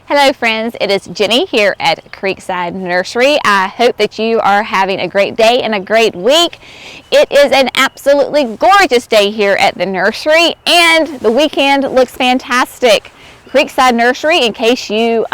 Hello friends, it is Jenny here at Creekside Nursery. I hope that you are having a great day and a great week. It is an absolutely gorgeous day here at the nursery and the weekend looks fantastic. Creekside Nursery, in case you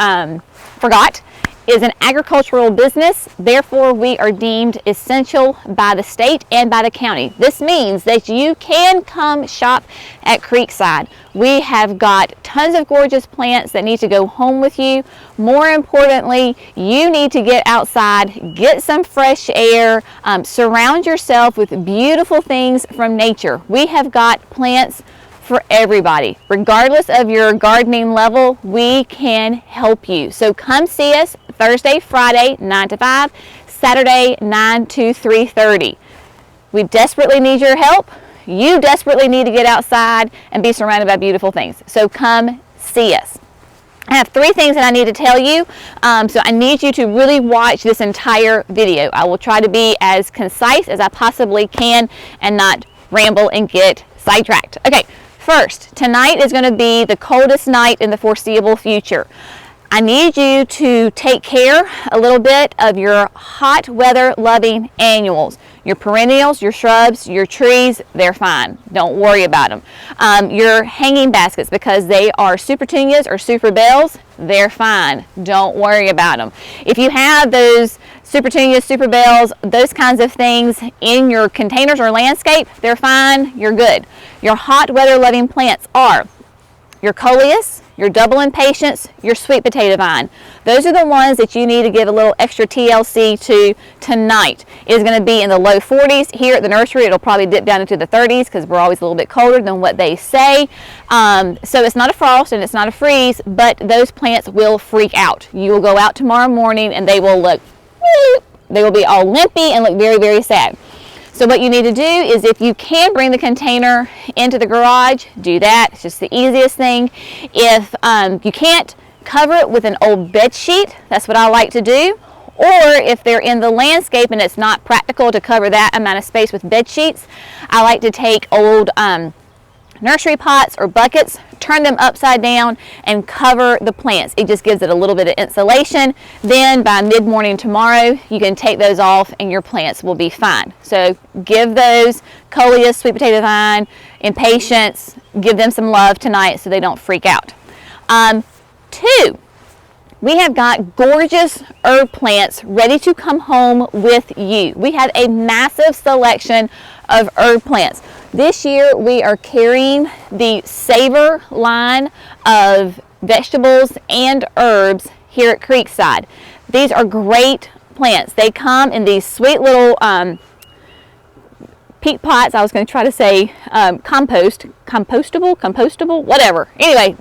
forgot, is an agricultural business. Therefore, we are deemed essential by the state and by the county. This means that you can come shop at Creekside. We have got tons of gorgeous plants that need to go home with you. More importantly, you need to get outside, get some fresh air, surround yourself with beautiful things from nature. We have got plants for everybody. Regardless of your gardening level, we can help you. So come see us Thursday, Friday, 9 to 5, Saturday, 9 to 3:30. We desperately need your help. You desperately need to get outside and be surrounded by beautiful things. So come see us. I have 3 things that I need to tell you, so I need you to really watch this entire video. I will try to be as concise as I possibly can and not ramble and get sidetracked. Okay, first, tonight is going to be the coldest night in the foreseeable future. I need you to take care a little bit of your hot weather loving annuals. Your perennials, your shrubs, your trees, they're fine. Don't worry about them. Your hanging baskets, because they are supertunias or super bells, they're fine. Don't worry about them. If you have those supertunias, super bells, those kinds of things in your containers or landscape, they're fine. You're good. Your hot weather loving plants are your coleus, your double impatiens, your sweet potato vine. Those are the ones that you need to give a little extra TLC to tonight. It is going to be in the low 40s. Here at the nursery, it'll probably dip down into the 30s because we're always a little bit colder than what they say. So it's not a frost and it's not a freeze, but those plants will freak out. You will go out tomorrow morning and they will look, they will be all limpy and look very, very sad. So what you need to do is, if you can bring the container into the garage, do that. It's just the easiest thing. If you can't, cover it with an old bed sheet. That's what I like to do. Or if they're in the landscape and it's not practical to cover that amount of space with bed sheets, I like to take old nursery pots or buckets, turn them upside down and cover the plants. It just gives it a little bit of insulation. Then by mid-morning tomorrow, you can take those off and your plants will be fine. So give those coleus, sweet potato vine, impatiens, give them some love tonight so they don't freak out. 2, we have got gorgeous herb plants ready to come home with you. We have a massive selection of herb plants. This year we are carrying the Savor line of vegetables and herbs here at Creekside. These are great plants. They come in these sweet little peat pots. I was going to try to say compostable, whatever. Anyway,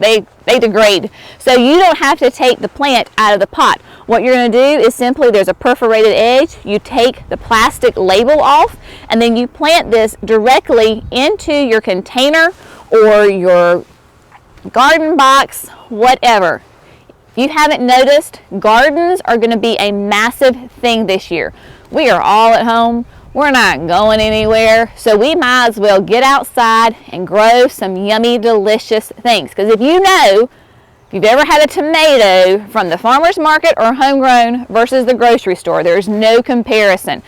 they degrade. So you don't have to take the plant out of the pot. What you're going to do is simply, there's a perforated edge, you take the plastic label off, and then you plant this directly into your container or your garden box, whatever. If you haven't noticed, gardens are going to be a massive thing this year. We are all at home. We're not going anywhere, so we might as well get outside and grow some yummy, delicious things. Because if you know, if you've ever had a tomato from the farmer's market or homegrown versus the grocery store, there's no comparison.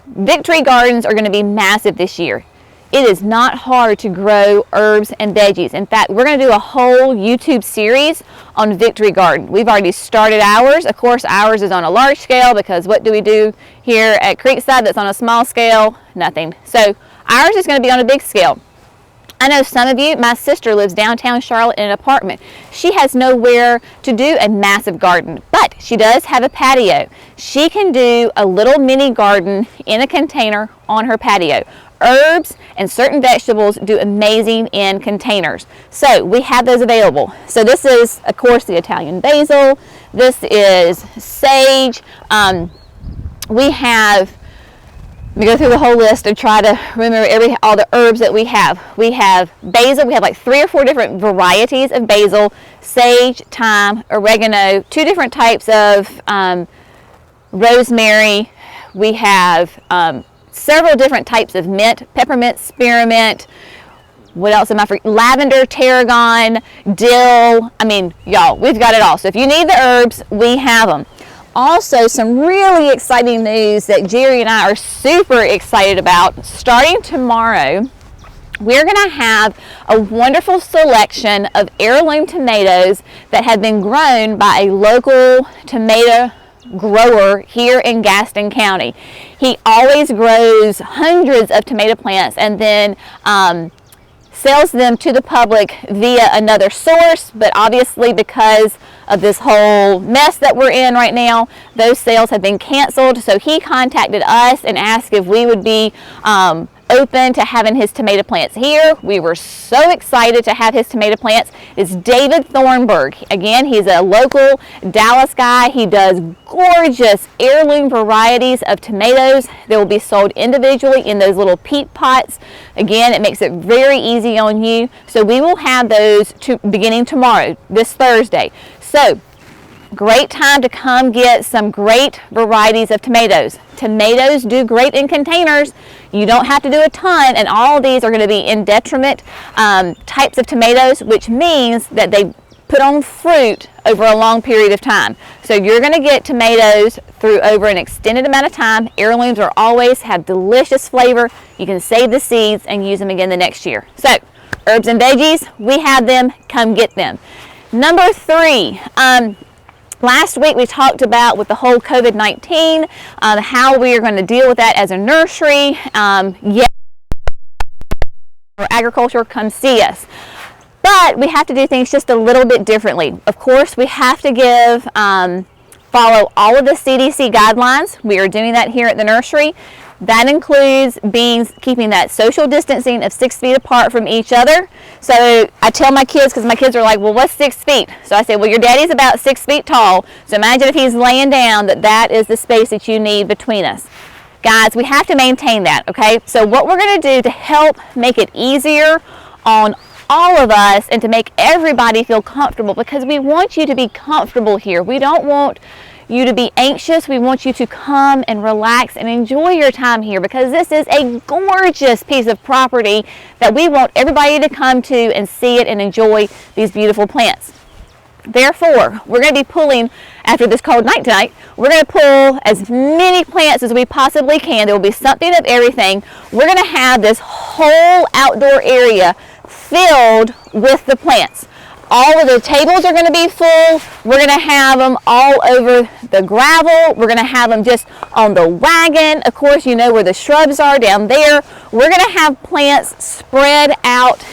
Victory gardens are going to be massive this year. It is not hard to grow herbs and veggies. In fact, we're going to do a whole YouTube series on Victory Garden. We've already started ours. Of course, ours is on a large scale because what do we do here at Creekside that's on a small scale? Nothing. So ours is going to be on a big scale. I know some of you, my sister lives downtown Charlotte in an apartment. She has nowhere to do a massive garden, but she does have a patio. She can do a little mini garden in a container on her patio. Herbs and certain vegetables do amazing in containers. So we have those available. So this is, of course, the Italian basil. This is sage. We have, let me go through the whole list and try to remember all the herbs that we have. We have basil. We have like 3 or 4 different varieties of basil, sage, thyme, oregano, 2 different types of rosemary. We have several different types of mint, peppermint, spearmint. What else am I forgetting? Lavender, tarragon, dill. I mean, y'all, we've got it all. So if you need the herbs, we have them. Also, some really exciting news that Jerry and I are super excited about. Starting tomorrow, we're going to have a wonderful selection of heirloom tomatoes that have been grown by a local tomato grower here in Gaston County. He always grows hundreds of tomato plants and then sells them to the public via another source, but obviously because of this whole mess that we're in right now, those sales have been canceled. So he contacted us and asked if we would be open to having his tomato plants here. We were so excited to have his tomato plants. It's David Thornburg. Again, he's a local Dallas guy. He does gorgeous heirloom varieties of tomatoes that will be sold individually in those little peat pots. Again, it makes it very easy on you. So we will have those beginning tomorrow, this Thursday. So great time to come get some great varieties of tomatoes. Tomatoes do great in containers. You don't have to do a ton, and all of these are going to be in detriment types of tomatoes, which means that they put on fruit over a long period of time. So you're going to get tomatoes through over an extended amount of time. Heirlooms are always have delicious flavor. You can save the seeds and use them again the next year. So herbs and veggies, we have them. Come get them. Number 3, last week we talked about with the whole COVID-19, how we are going to deal with that as a nursery. Yes, for agriculture, come see us. But we have to do things just a little bit differently. Of course, we have to follow all of the CDC guidelines. We are doing that here at the nursery. That includes keeping that social distancing of 6 feet apart from each other. So I tell my kids, because my kids are like, well, what's 6 feet? So I say, well, your daddy's about 6 feet tall. So imagine if he's laying down, that is the space that you need between us. Guys, we have to maintain that, okay? So what we're going to do to help make it easier on all of us and to make everybody feel comfortable, because we want you to be comfortable here. We don't want you to be anxious. We want you to come and relax and enjoy your time here, because this is a gorgeous piece of property that we want everybody to come to and see it and enjoy these beautiful plants. Therefore, we're going to be pulling, after this cold night tonight, we're going to pull as many plants as we possibly can. There will be something of everything. We're going to have this whole outdoor area filled with the plants. All of the tables are going to be full. We're going to have them all over the gravel. We're going to have them just on the wagon. Of course, you know where the shrubs are down there. We're going to have plants spread out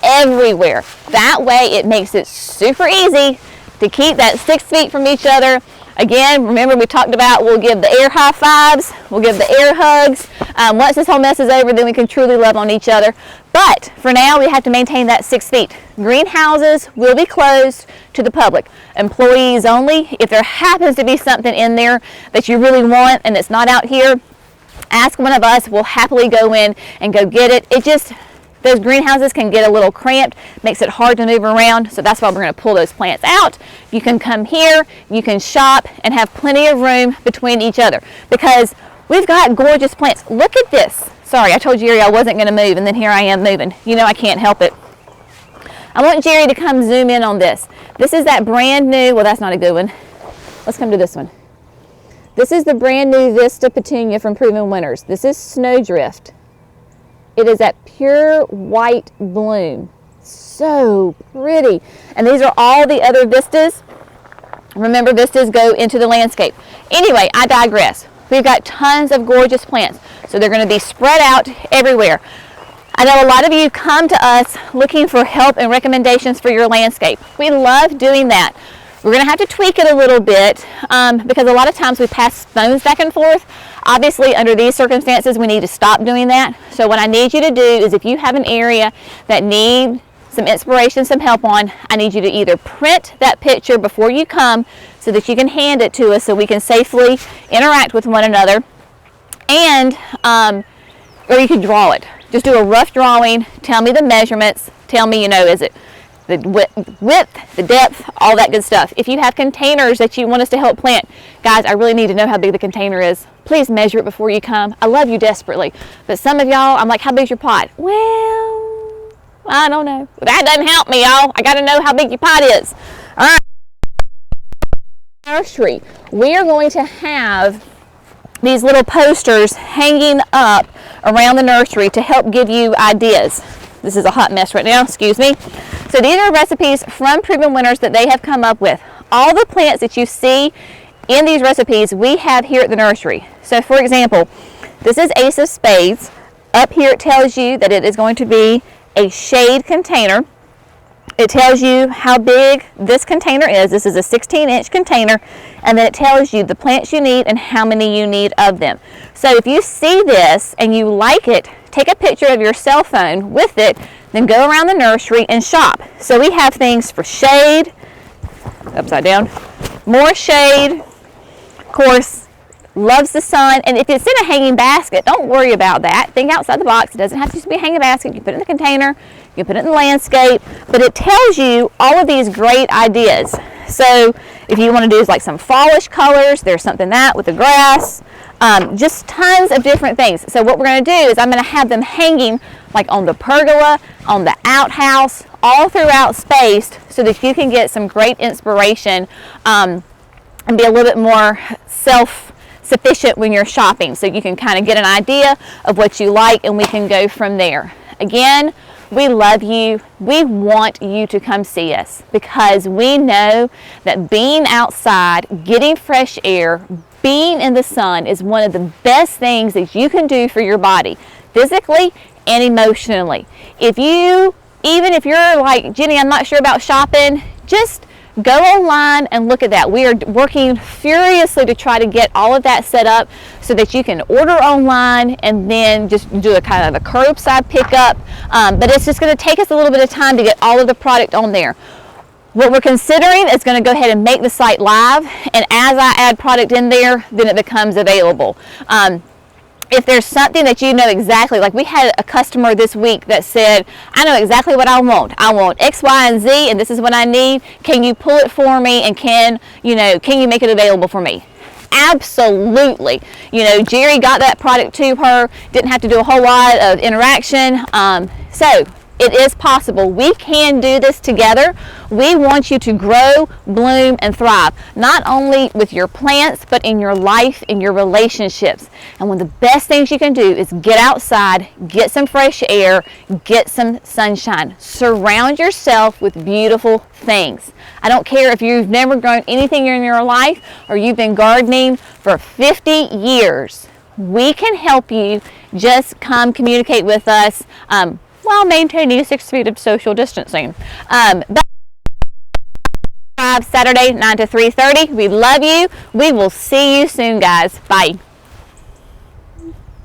everywhere. That way it makes it super easy to keep that 6 feet from each other. Again, remember we talked about we'll give the air high fives, we'll give the air hugs. Once this whole mess is over, then we can truly love on each other. But for now, we have to maintain that 6 feet. Greenhouses will be closed to the public. Employees only. If there happens to be something in there that you really want and it's not out here, ask one of us. We'll happily go in and go get it. Those greenhouses can get a little cramped, makes it hard to move around, so that's why we're going to pull those plants out. You can come here, you can shop, and have plenty of room between each other, because we've got gorgeous plants. Look at this. Sorry, I told Jerry I wasn't going to move, and then here I am moving. You know I can't help it. I want Jerry to come zoom in on this. This is that brand new, well, that's not a good one. Let's come to this one. This is the brand new Vista Petunia from Proven Winners. This is Snowdrift. It is that pure white bloom. So pretty. And these are all the other vistas. Remember, vistas go into the landscape. Anyway, I digress. We've got tons of gorgeous plants. So they're going to be spread out everywhere. I know a lot of you come to us looking for help and recommendations for your landscape. We love doing that. We're going to have to tweak it a little bit because a lot of times we pass phones back and forth. Obviously, under these circumstances, we need to stop doing that. So what I need you to do is, if you have an area that needs some inspiration, some help on, I need you to either print that picture before you come so that you can hand it to us so we can safely interact with one another, and or you can draw it. Just do a rough drawing, tell me the measurements, tell me, is it the width, the depth, all that good stuff. If you have containers that you want us to help plant, guys, I really need to know how big the container is. Please measure it before you come. I love you desperately. But some of y'all, I'm like, how big's your pot? Well, I don't know. That doesn't help me, y'all. I got to know how big your pot is. All right. Nursery. We are going to have these little posters hanging up around the nursery to help give you ideas. This is a hot mess right now, excuse me. So these are recipes from Proven Winners that they have come up with. All the plants that you see in these recipes we have here at the nursery. So for example, this is Ace of Spades. Up here it tells you that it is going to be a shade container. It tells you how big this container is. This is a 16-inch container, and then it tells you the plants you need and how many you need of them. So if you see this and you like it, take a picture of your cell phone with it, then go around the nursery and shop. So we have things for shade, upside down, more shade, of course, loves the sun. And if it's in a hanging basket, don't worry about that. Think outside the box. It doesn't have to be a hanging basket. You put it in the container, you put it in the landscape, but it tells you all of these great ideas. So if you want to do like some fallish colors, there's something that with the grass, just tons of different things. So what we're going to do is I'm going to have them hanging like on the pergola, on the outhouse, all throughout spaced so that you can get some great inspiration and be a little bit more self-sufficient when you're shopping. So you can kind of get an idea of what you like and we can go from there. Again, we love you. We want you to come see us because we know that being outside, getting fresh air, being in the sun is one of the best things that you can do for your body, physically and emotionally. Even if you're like, Jenny, I'm not sure about shopping, just go online and look at that. We are working furiously to try to get all of that set up so that you can order online and then just do a kind of a curbside pickup. But it's just going to take us a little bit of time to get all of the product on there. What we're considering is going to go ahead and make the site live, and as I add product in there, then it becomes available. If there's something that you know exactly, like we had a customer this week that said, I know exactly what I want. I want X, Y, and Z, and this is what I need. Can you pull it for me, and can you make it available for me? Absolutely. Jerry got that product to her, didn't have to do a whole lot of interaction. So it is possible. We can do this together. We want you to grow, bloom, and thrive, not only with your plants, but in your life, in your relationships. And one of the best things you can do is get outside, get some fresh air, get some sunshine. Surround yourself with beautiful things. I don't care if you've never grown anything in your life or you've been gardening for 50 years. We can help you. Just come communicate with us. While maintaining 6 feet of social distancing. Saturday, 9 to 3:30. We love you. We will see you soon, guys. Bye.